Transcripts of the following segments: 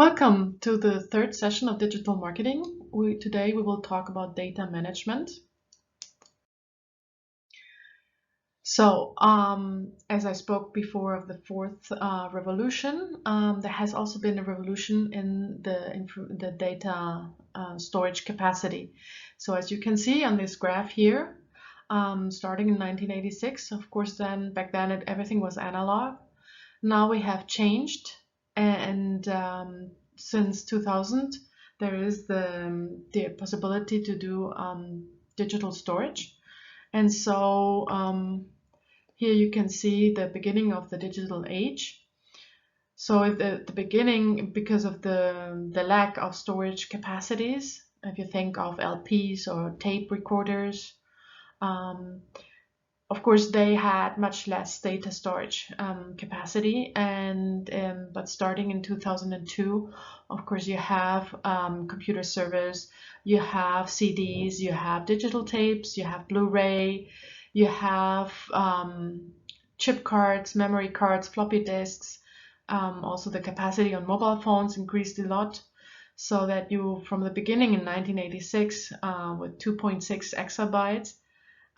Welcome to the third session of digital marketing. Today we will talk about data management. So, as I spoke before of the fourth revolution, there has also been a revolution in the data storage capacity. So as you can see on this graph here, starting in 1986, of course, back then everything was analog. Now we have changed, and since 2000, there is the possibility to do digital storage. And so here you can see the beginning of the digital age. So at the beginning, because of the lack of storage capacities, if you think of LPs or tape recorders, of course, they had much less data storage capacity, but starting in 2002, of course, you have computer servers, you have CDs, you have digital tapes, you have Blu-ray, you have chip cards, memory cards, floppy disks. Also, the capacity on mobile phones increased a lot, so that you, from the beginning in 1986, with 2.6 exabytes,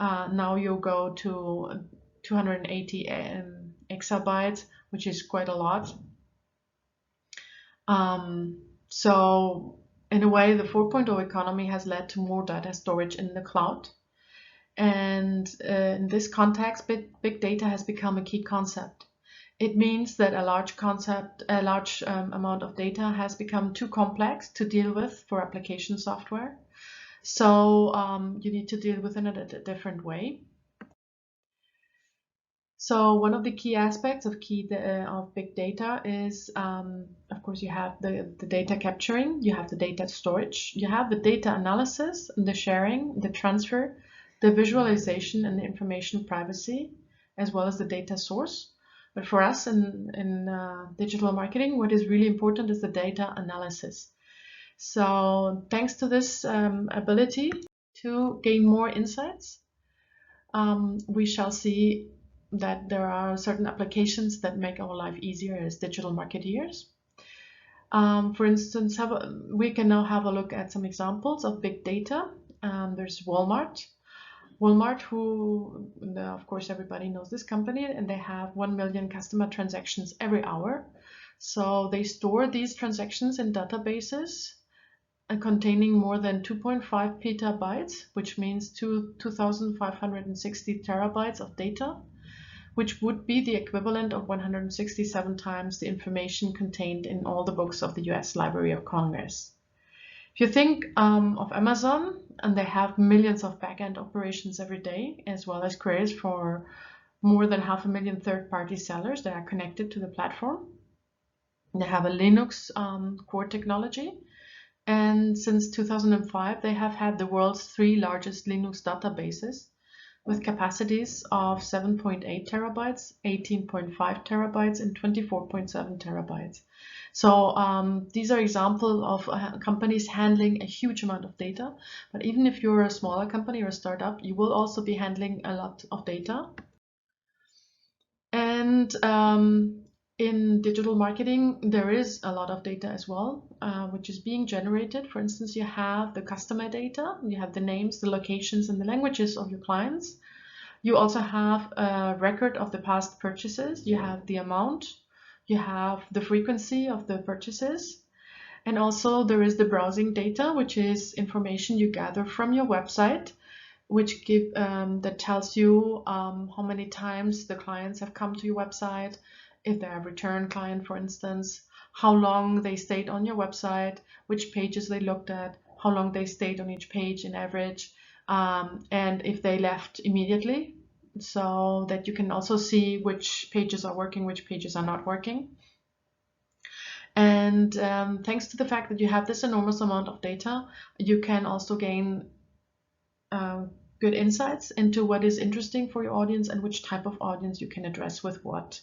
now you go to 280 exabytes, which is quite a lot. So in a way, the 4.0 economy has led to more data storage in the cloud. And in this context, big data has become a key concept. It means that a large amount of data has become too complex to deal with for application software. So you need to deal with it in a different way. So one of the key aspects of big data is, of course, you have the data capturing, you have the data storage, you have the data analysis, the sharing, the transfer, the visualization, and the information privacy, as well as the data source. But for us in digital marketing, what is really important is the data analysis. So thanks to this ability to gain more insights, we shall see that there are certain applications that make our life easier as digital marketeers. For instance, we can now have a look at some examples of big data. There's Walmart. Walmart, who, of course, everybody knows this company, and they have 1 million customer transactions every hour. So they store these transactions in databases containing more than 2.5 petabytes, which means 2,560 terabytes of data, which would be the equivalent of 167 times the information contained in all the books of the US Library of Congress. If you think of Amazon, and they have millions of back-end operations every day, as well as queries for more than 500,000 third-party sellers that are connected to the platform. They have a Linux core technology. And since 2005, they have had the world's 3 largest Linux databases with capacities of 7.8 terabytes, 18.5 terabytes, and 24.7 terabytes. So these are examples of companies handling a huge amount of data. But even if you're a smaller company or a startup, you will also be handling a lot of data. And in digital marketing, there is a lot of data as well, which is being generated. For instance, you have the customer data, you have the names, the locations, and the languages of your clients. You also have a record of the past purchases. You have the amount, you have the frequency of the purchases. And also there is the browsing data, which is information you gather from your website, which that tells you how many times the clients have come to your website, if they're a return client, for instance, how long they stayed on your website, which pages they looked at, how long they stayed on each page in average, and if they left immediately, so that you can also see which pages are working, which pages are not working. And thanks to the fact that you have this enormous amount of data, you can also gain good insights into what is interesting for your audience and which type of audience you can address with what.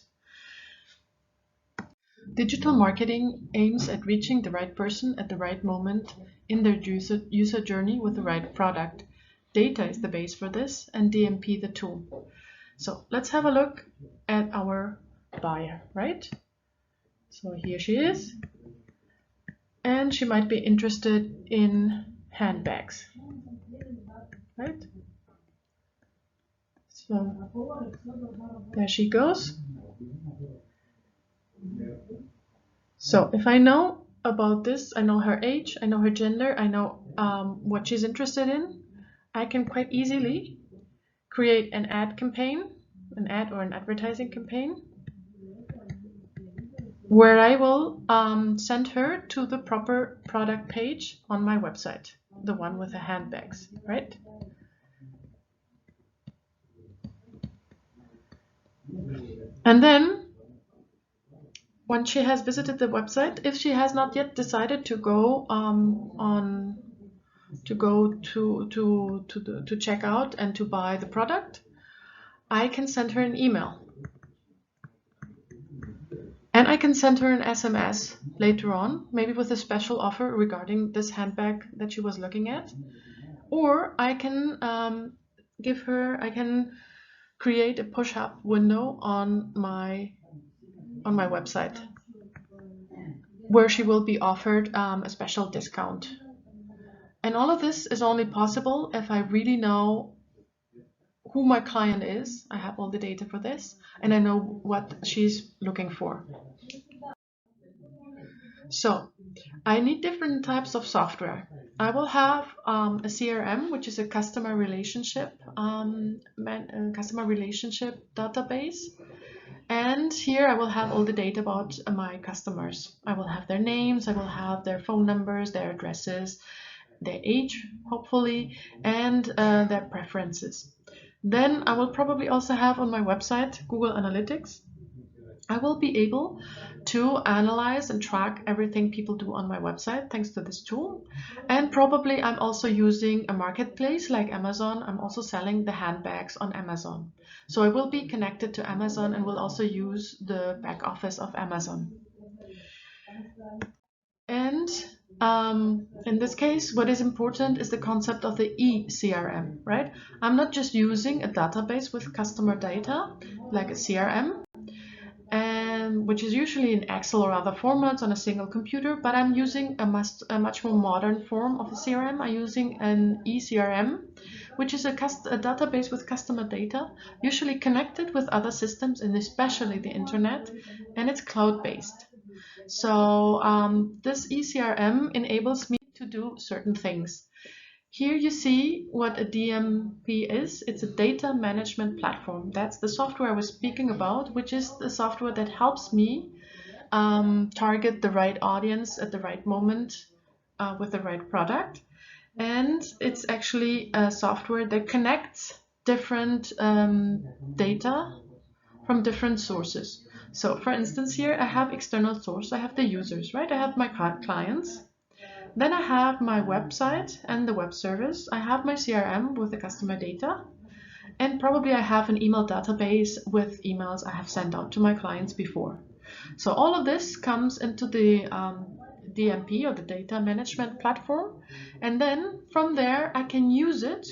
Digital marketing aims at reaching the right person at the right moment in their user journey with the right product. Data is the base for this, and DMP the tool. So let's have a look at our buyer, right? So here she is. and she might be interested in handbags, right? So there she goes. So if I know about this, I know her age, I know her gender, I know what she's interested in, I can quite easily create an ad campaign, an ad or an advertising campaign, where I will send her to the proper product page on my website, the one with the handbags, right? And then once she has visited the website, if she has not yet decided to go to check out and to buy the product, I can send her an email. And I can send her an SMS later on, maybe with a special offer regarding this handbag that she was looking at. Or I can I can create a push-up window on my website where she will be offered a special discount. And all of this is only possible if I really know who my client is. I have all the data for this, and I know what she's looking for. So I need different types of software. I will have a CRM, which is a customer relationship database. And here I will have all the data about my customers. I will have their names, I will have their phone numbers, their addresses, their age, hopefully, and their preferences. Then I will probably also have on my website Google Analytics. I will be able to analyze and track everything people do on my website thanks to this tool. And probably I'm also using a marketplace like Amazon. I'm also selling the handbags on Amazon. So I will be connected to Amazon and will also use the back office of Amazon. And in this case, what is important is the concept of the eCRM, right? I'm not just using a database with customer data like a CRM, which is usually in Excel or other formats on a single computer, but I'm using a much more modern form of a CRM. I'm using an eCRM, which is a database with customer data, usually connected with other systems and especially the internet, and it's cloud-based. So this eCRM enables me to do certain things. Here you see what a DMP is. It's a data management platform. That's the software I was speaking about, which is the software that helps me target the right audience at the right moment with the right product. And it's actually a software that connects different data from different sources. So for instance, here I have external source. I have the users, right? I have my clients. Then I have my website and the web service. I have my CRM with the customer data. And probably I have an email database with emails I have sent out to my clients before. So all of this comes into the DMP or the data management platform. And then from there, I can use it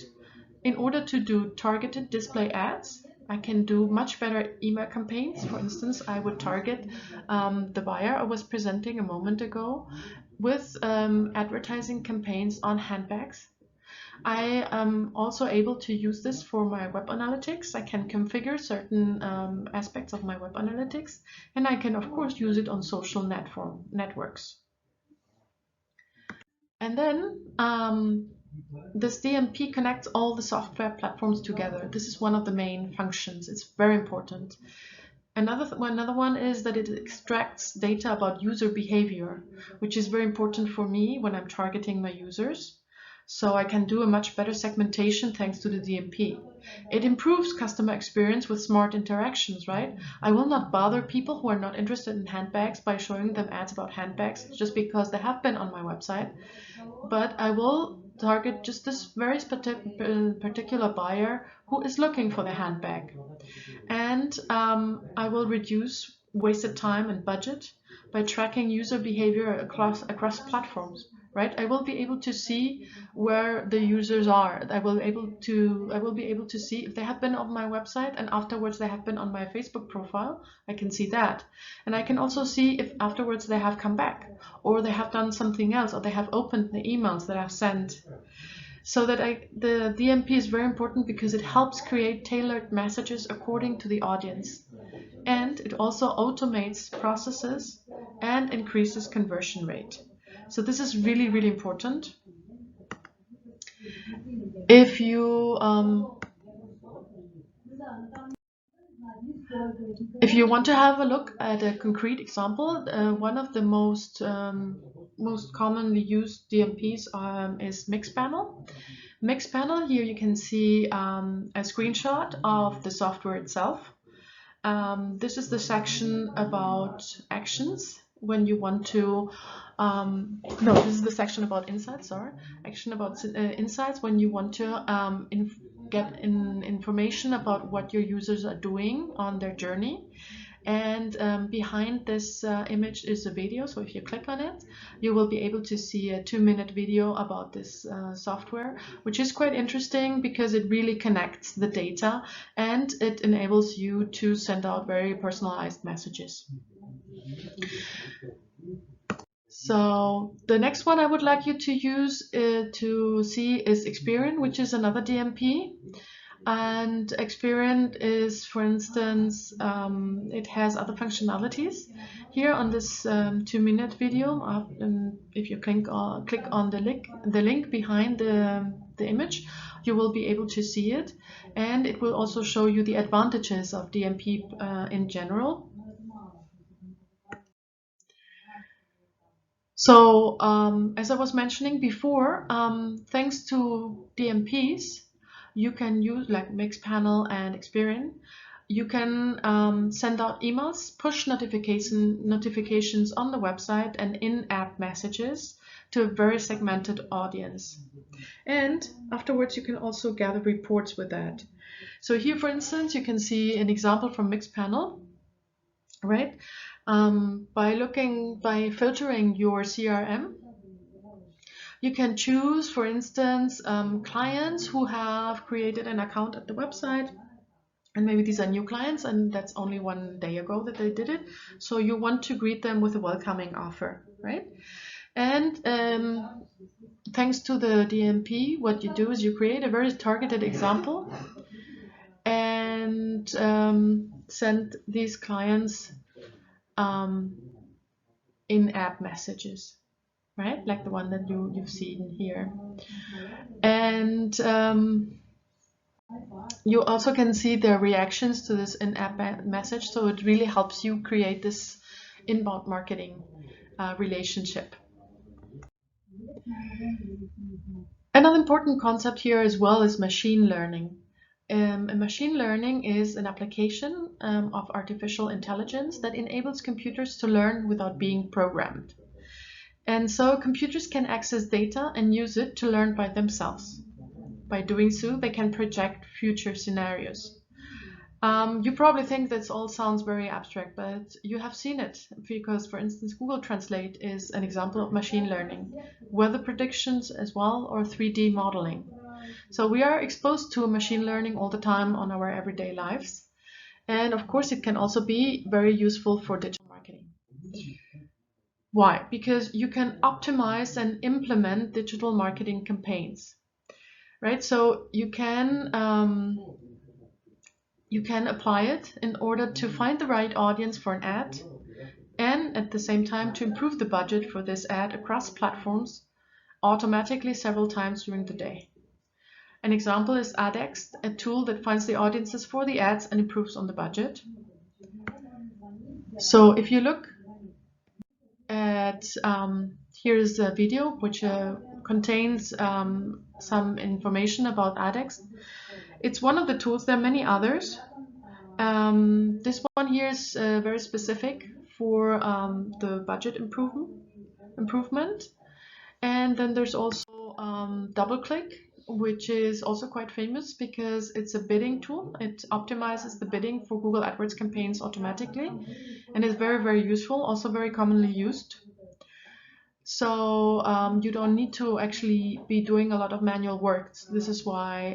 in order to do targeted display ads. I can do much better email campaigns. For instance, I would target the buyer I was presenting a moment ago with advertising campaigns on handbags. I am also able to use this for my web analytics. I can configure certain aspects of my web analytics, and I can of course use it on social networks. And then this DMP connects all the software platforms together. This is one of the main functions. It's very important. Another one is that it extracts data about user behavior, which is very important for me when I'm targeting my users. So I can do a much better segmentation thanks to the DMP. It improves customer experience with smart interactions, right? I will not bother people who are not interested in handbags by showing them ads about handbags just because they have been on my website. But I will target just this very particular buyer who is looking for the handbag. And I will reduce wasted time and budget by tracking user behavior across platforms. right? I will be able to see where the users are. I will be able to see if they have been on my website and afterwards they have been on my Facebook profile. I can see that. And I can also see if afterwards they have come back or they have done something else or they have opened the emails that I've sent. So that the DMP is very important because it helps create tailored messages according to the audience. And it also automates processes and increases conversion rate. So this is really, really important. If you want to have a look at a concrete example, one of the most commonly used DMPs is Mixpanel. Mixpanel, here you can see a screenshot of the software itself. This is the section about actions when you want to, no, this is the section about insights, sorry. Action about insights when you want to get information about what your users are doing on their journey. And behind this image is a video, so if you click on it, you will be able to see a 2-minute video about this software, which is quite interesting because it really connects the data and it enables you to send out very personalized messages. So the next one I would like you to use to see is Experian, which is another DMP. And Experian is, for instance, it has other functionalities. Here on this 2-minute video, if you click on the link behind the image, you will be able to see it. And it will also show you the advantages of DMP in general. So as I was mentioning before, thanks to DMPs, you can use like Mixpanel and Experian. You can send out emails, push notifications on the website and in-app messages to a very segmented audience. And afterwards, you can also gather reports with that. So here, for instance, you can see an example from Mixpanel, right? By filtering your CRM, you can choose, for instance, clients who have created an account at the website, and maybe these are new clients and that's only 1 day ago that they did it. So you want to greet them with a welcoming offer, right? And thanks to the DMP, what you do is you create a very targeted example and send these clients in-app messages, right? Like the one that you've seen here. And you also can see their reactions to this in-app message. So it really helps you create this inbound marketing relationship. Another important concept here as well is machine learning. Machine learning is an application of artificial intelligence that enables computers to learn without being programmed. And so computers can access data and use it to learn by themselves. By doing so, they can project future scenarios. You probably think this all sounds very abstract, but you have seen it because, for instance, Google Translate is an example of machine learning, weather predictions as well, or 3D modeling. So we are exposed to machine learning all the time on our everyday lives. And of course, it can also be very useful for digital marketing. Why? Because you can optimize and implement digital marketing campaigns, right? So you can apply it in order to find the right audience for an ad and at the same time to improve the budget for this ad across platforms automatically several times during the day. An example is AdX, a tool that finds the audiences for the ads and improves on the budget. So if you look at, here's a video which contains some information about AdX. It's one of the tools. There are many others. This one here is very specific for the budget improvement. And then there's also DoubleClick, which is also quite famous because it's a bidding tool. It optimizes the bidding for Google AdWords campaigns automatically and is very, very useful, also very commonly used. So you don't need to actually be doing a lot of manual work. This is why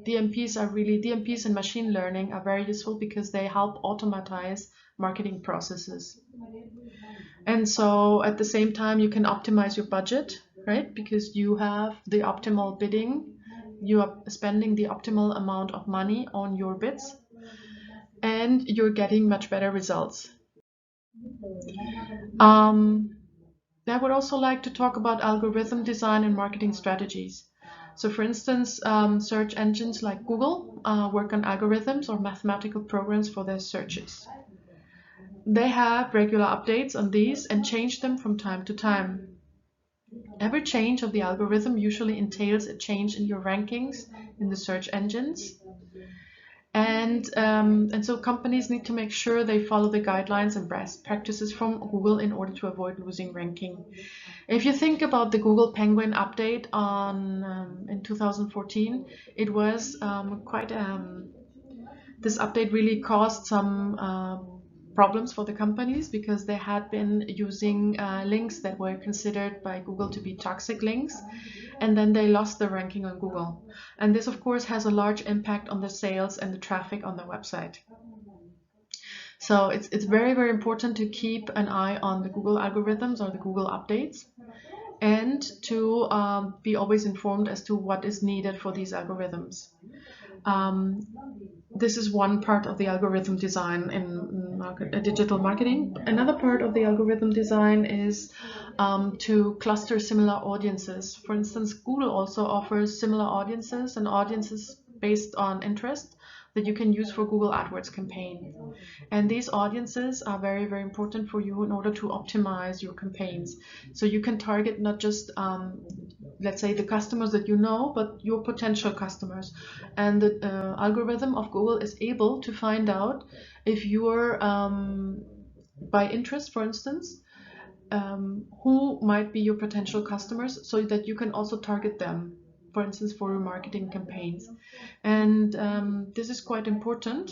DMPs and machine learning are very useful because they help automatize marketing processes. And so at the same time, you can optimize your budget, right? Because you have the optimal bidding, you are spending the optimal amount of money on your bids, and you're getting much better results. Um, I would also like to talk about algorithm design and marketing strategies. So for instance, search engines like Google work on algorithms or mathematical programs for their searches. They have regular updates on these and change them from time to time. Every change of the algorithm usually entails a change in your rankings in the search engines. And so companies need to make sure they follow the guidelines and best practices from Google in order to avoid losing ranking. If you think about the Google Penguin update in 2014, it was this update really caused some problems for the companies because they had been using links that were considered by Google to be toxic links, and then they lost the ranking on Google. And this, of course, has a large impact on the sales and the traffic on the website. So it's very, very important to keep an eye on the Google algorithms or the Google updates, and to be always informed as to what is needed for these algorithms. This is one part of the algorithm design in digital marketing. Another part of the algorithm design is to cluster similar audiences. For instance, Google also offers similar audiences and audiences based on interest that you can use for Google AdWords campaign. And these audiences are very, very important for you in order to optimize your campaigns. So you can target not just, let's say, the customers that you know, but your potential customers. And the algorithm of Google is able to find out if you're, by interest, for instance, who might be your potential customers, so that you can also target them, for instance, for your marketing campaigns. And this is quite important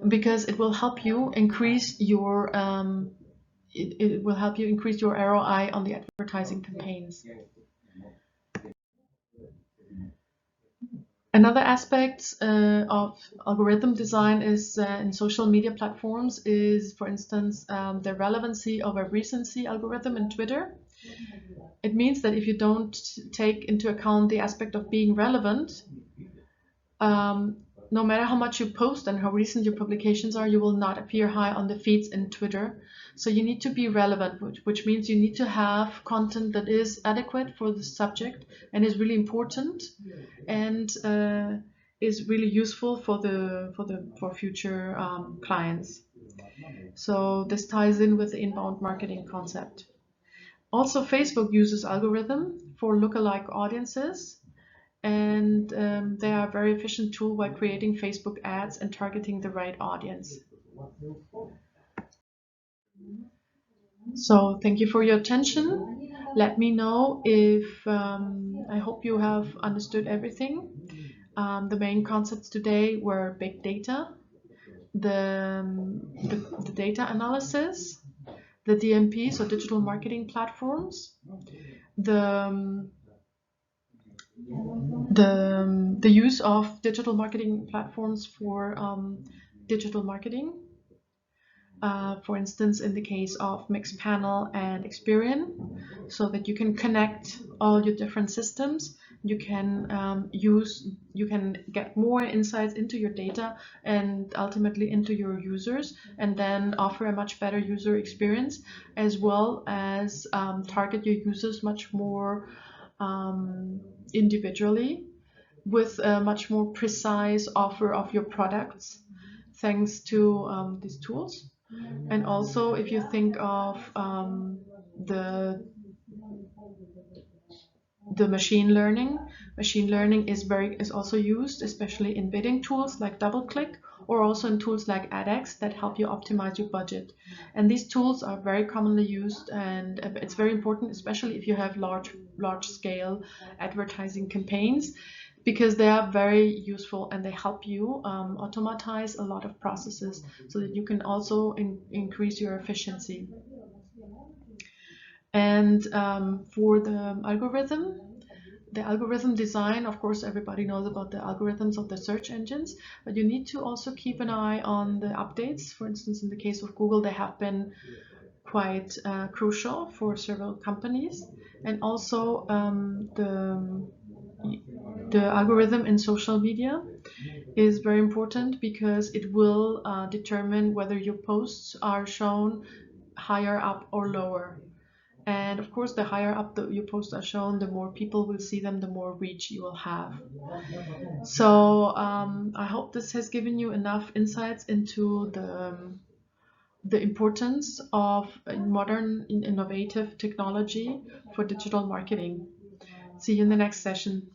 because it will help you increase your it will help you increase your ROI on the advertising campaigns. Another aspect of algorithm design is in social media platforms is, for instance, the relevancy of a recency algorithm in Twitter. It means that if you don't take into account the aspect of being relevant, no matter how much you post and how recent your publications are, you will not appear high on the feeds in Twitter. So you need to be relevant, which means you need to have content that is adequate for the subject and is really important and is really useful for future clients. So this ties in with the inbound marketing concept. Also, Facebook uses algorithm for lookalike audiences, and they are a very efficient tool by creating Facebook ads and targeting the right audience. So thank you for your attention. Let me know if I hope you have understood everything. The main concepts today were big data, the data analysis, the DMP, so digital marketing platforms, the use of digital marketing platforms for digital marketing. For instance, in the case of Mixpanel and Experian, so that you can connect all your different systems. You can you can get more insights into your data and ultimately into your users, and then offer a much better user experience, as well as target your users much more individually, with a much more precise offer of your products, thanks to these tools. And also, if you think of the machine learning is also used, especially in bidding tools like DoubleClick, or also in tools like AdX that help you optimize your budget. And these tools are very commonly used, and it's very important, especially if you have large scale advertising campaigns, because they are very useful and they help you automatize a lot of processes so that you can also increase your efficiency. And for the algorithm design, of course, everybody knows about the algorithms of the search engines, but you need to also keep an eye on the updates. For instance, in the case of Google, they have been quite crucial for several companies. And also the algorithm in social media is very important because it will determine whether your posts are shown higher up or lower. And of course, the higher up your posts are shown, the more people will see them, the more reach you will have. So I hope this has given you enough insights into the importance of modern innovative technology for digital marketing. See you in the next session.